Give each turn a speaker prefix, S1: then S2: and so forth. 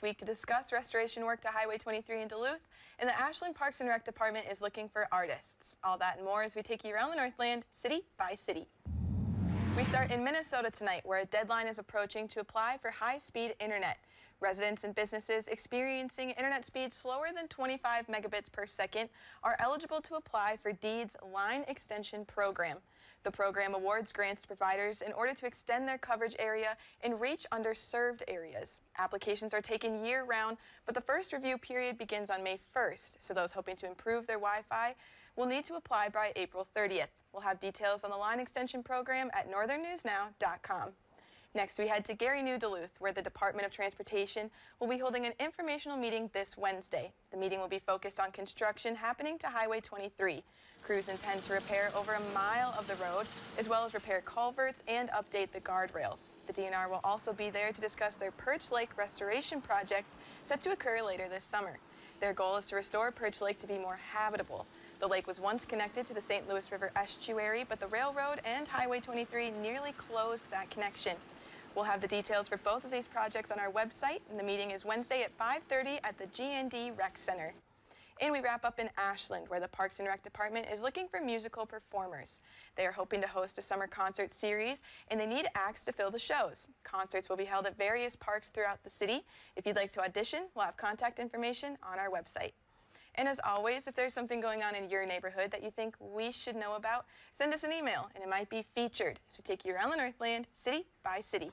S1: Week to discuss restoration work to Highway 23 in Duluth, and the Ashland Parks and Rec Department is looking for artists. All that and more as we take you around the Northland, city by city. We start in Minnesota tonight, where a deadline is approaching to apply for high-speed internet. Residents and businesses experiencing internet speeds slower than 25 megabits per second are eligible to apply for DEED's Line Extension Program. The program awards grants to providers in order to extend their coverage area and reach underserved areas. Applications are taken year-round, but the first review period begins on May 1st, so those hoping to improve their Wi-Fi will need to apply by April 30th. We'll have details on the Line Extension Program at northernnewsnow.com. Next, we head to Gary New Duluth, where the Department of Transportation will be holding an informational meeting this Wednesday. The meeting will be focused on construction happening to Highway 23. Crews intend to repair over a mile of the road, as well as repair culverts and update the guardrails. The DNR will also be there to discuss their Perch Lake restoration project set to occur later this summer. Their goal is to restore Perch Lake to be more habitable. The lake was once connected to the St. Louis River estuary, but the railroad and Highway 23 nearly closed that connection. We'll have the details for both of these projects on our website, and the meeting is Wednesday at 5:30 at the G&D Rec Center. And we wrap up in Ashland, where the Parks and Rec Department is looking for musical performers. They are hoping to host a summer concert series, and they need acts to fill the shows. Concerts will be held at various parks throughout the city. If you'd like to audition, we'll have contact information on our website. And as always, if there's something going on in your neighborhood that you think we should know about, send us an email, and it might be featured as we take you around the Northland, city by city.